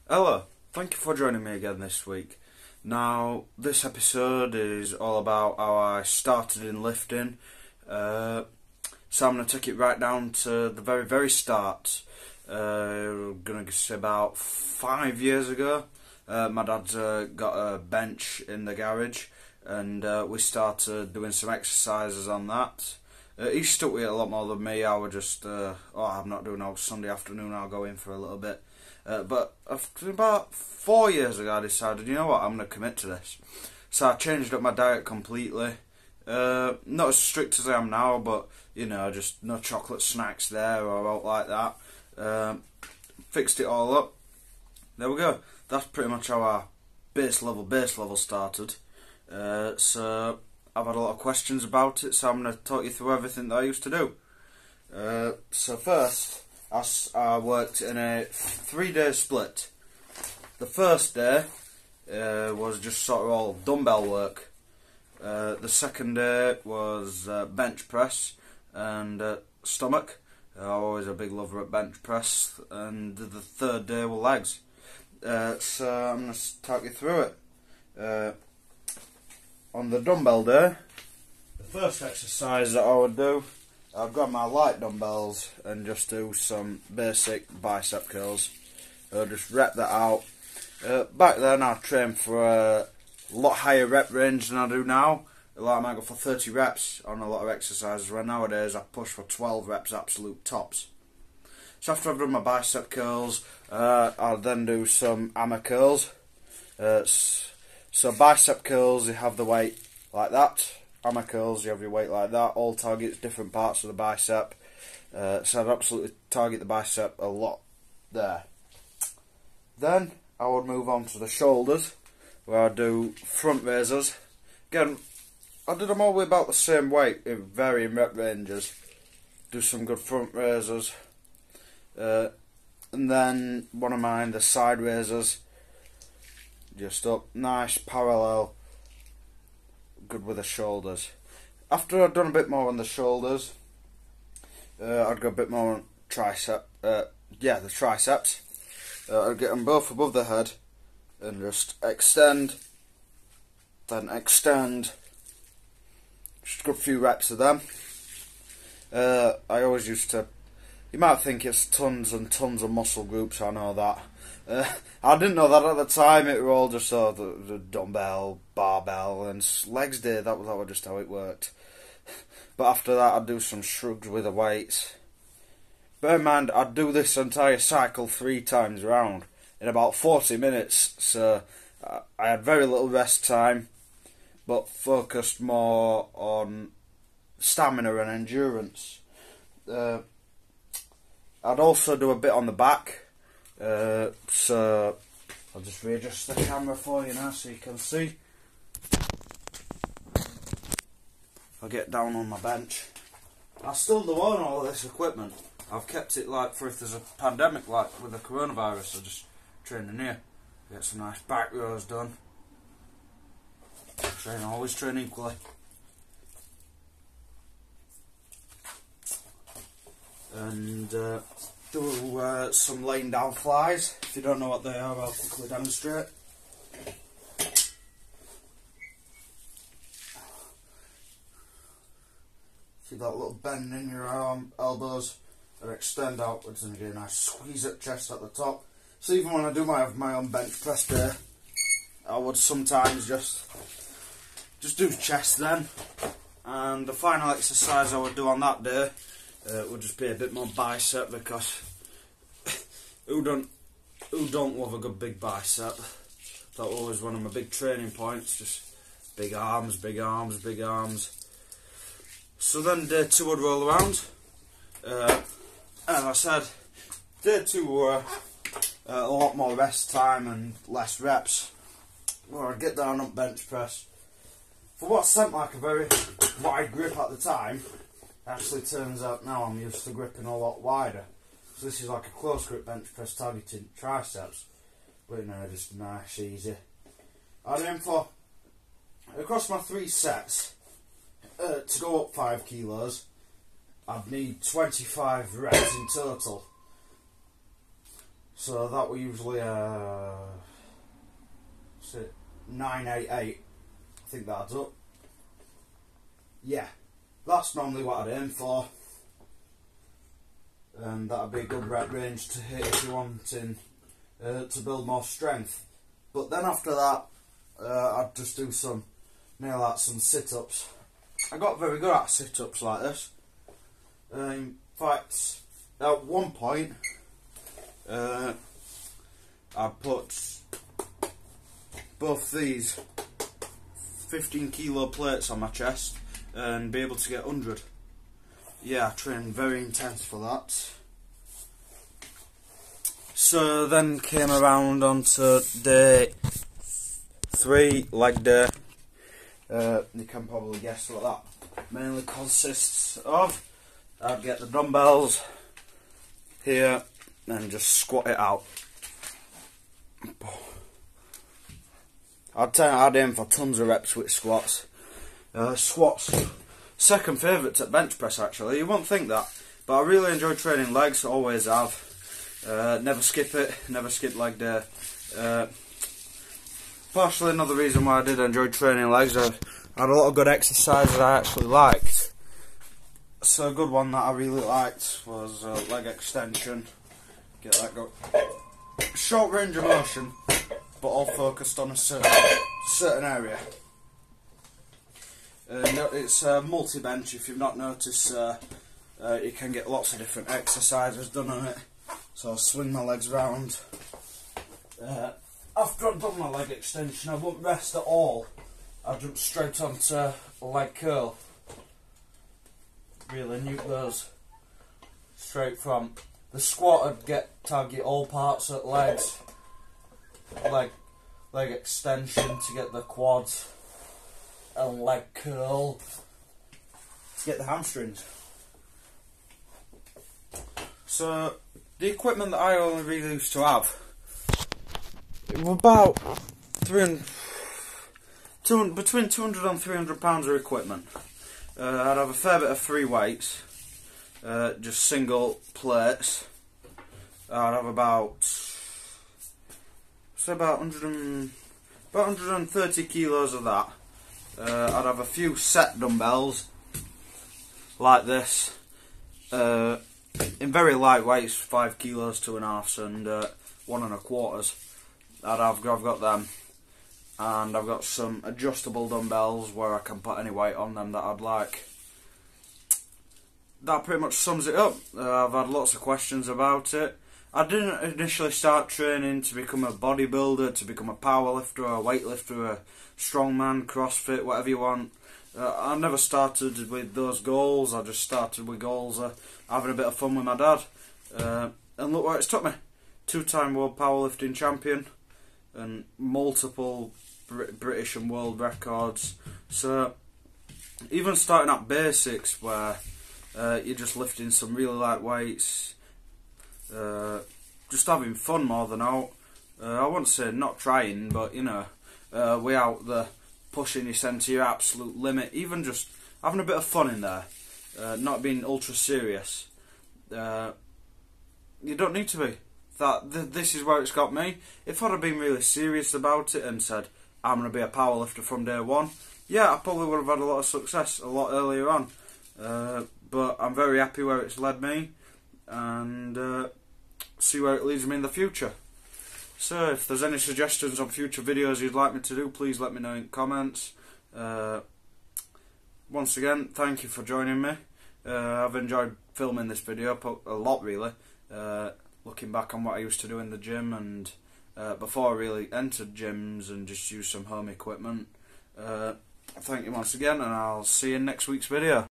Hello, thank you for joining me again this week. Now, this episode is all about how I started in lifting. So I'm going to take it right down to the very, very start. I'm going to say about 5 years ago. My dad's got a bench in the garage, and we started doing some exercises on that. He stuck with it a lot more than me. I would just, I'm not doing it Sunday afternoon, I'll go in for a little bit. But about 4 years ago, I decided, you know what, I'm going to commit to this. So I changed up my diet completely. Not as strict as I am now, but, just no chocolate snacks there or out like that. Fixed it all up. There we go. That's pretty much how our base level started. So I've had a lot of questions about it, so I'm going to talk you through everything that I used to do. So first, I worked in a 3-day split. The first day was just sort of all dumbbell work. The second day was bench press and stomach. I'm always a big lover at bench press. And the third day were legs. So I'm going to talk you through it. On the dumbbell day, the first exercise that I would do, I'd grab my light dumbbells and just do some basic bicep curls. I'll just rep that out. Back then I trained for a lot higher rep range than I do now. Like I might go for 30 reps on a lot of exercises, where nowadays I push for 12 reps absolute tops. So after I've done my bicep curls, I'll then do some hammer curls. So bicep curls, you have the weight like that. Hammer curls, you have your weight like that. All targets different parts of the bicep. So I'd absolutely target the bicep a lot there. Then I would move on to the shoulders, where I do front raisers. Again, I did them all with about the same weight in varying rep ranges. Do some good front raisers. And then one of mine, the side raisers. Just up, nice, parallel, good with the shoulders. After I'd done a bit more on the shoulders, I'd go a bit more on the triceps. I'd get them both above the head and just extend, then extend. Just a good few reps of them. I always used to, you might think it's tons and tons of muscle groups, I know that. I didn't know that at the time. It were all just sort of the dumbbell, barbell, and legs day. That was just how it worked. But after that, I'd do some shrugs with the weights. Bear in mind, I'd do this entire cycle 3 times around in about 40 minutes. So I had very little rest time, but focused more on stamina and endurance. I'd also do a bit on the back. So I'll just readjust the camera for you now so you can see. I'll get down on my bench. I still do own all of this equipment. I've kept it like for if there's a pandemic like with the coronavirus. I just train in here. Get some nice back rows done. Always train equally. And do some laying down flies. If you don't know what they are, I'll quickly demonstrate. See that little bend in your elbows, and extend outwards, and again I squeeze at chest at the top. So even when I do my own bench press day, I would sometimes just do chest then. And the final exercise I would do on that day would just be a bit more bicep, because who don't love a good big bicep? That was always one of my big training points, just big arms, big arms, big arms. So then day 2 would roll around. As I said, day 2 were a lot more rest time and less reps, where I'd get down on bench press. For what seemed like a very wide grip at the time, actually turns out now I'm used to gripping a lot wider. So this is like a close grip bench press targeting triceps, but just nice, easy. I'd aim for, across my 3 sets, to go up 5 kilos, I'd need 25 reps in total. So that was usually 988. I think that adds up. Yeah, that's normally what I'd aim for. And that'd be a good rep range to hit if you're wanting to build more strength. But then after that, I'd just do some sit-ups. I got very good at sit-ups like this. In fact, at one point, I put both these 15 kilo plates on my chest and be able to get 100. Yeah, I trained very intense for that. So then came around onto day 3, leg day. You can probably guess what that mainly consists of. I'd get the dumbbells here and just squat it out. I'd aim for tons of reps with squats. Squats, second favourite to bench press actually. You won't think that, but I really enjoy training legs, always have. Never skip it, never skip leg day. Partially another reason why I did enjoy training legs, I had a lot of good exercises I actually liked. So a good one that I really liked was leg extension. Get that go. Short range of motion, but all focused on a certain area. It's multi-bench. If you've not noticed, you can get lots of different exercises done on it. So I'll swing my legs round. After I've done my leg extension, I won't rest at all. I'll jump straight onto a leg curl. Really nuke those straight from. The squat I'd target all parts of legs. Leg extension to get the quads. And leg curl to get the hamstrings. So the equipment that I only really used to have, it was about between 200 and 300 pounds of equipment. I'd have a fair bit of free weights, just single plates. I'd have about 130 kilos of that. I'd have a few set dumbbells like this, in very light weights, 5 kilos, 2.5s and 1.25s. I've got them, and I've got some adjustable dumbbells where I can put any weight on them that I'd like. That pretty much sums it up. I've had lots of questions about it. I didn't initially start training to become a bodybuilder, to become a powerlifter, a weightlifter, a strongman, CrossFit, whatever you want. I never started with those goals. I just started with goals of having a bit of fun with my dad. And look where it's took me. 2-time world powerlifting champion and multiple British and world records. So even starting at basics where you're just lifting some really light weights, just having fun more than out. I wouldn't say not trying, but you know, way out there pushing yourself to your absolute limit, even just having a bit of fun in there, not being ultra serious. You don't need to be. This is where it's got me. If I'd have been really serious about it and said, I'm going to be a powerlifter from day one, yeah, I probably would have had a lot of success a lot earlier on. But I'm very happy where it's led me, and see where it leads me in the future. So if there's any suggestions on future videos you'd like me to do, please let me know in comments. Once again, thank you for joining me. I've enjoyed filming this video a lot, really. Looking back on what I used to do in the gym and before I really entered gyms and just used some home equipment. Thank you once again, and I'll see you in next week's video.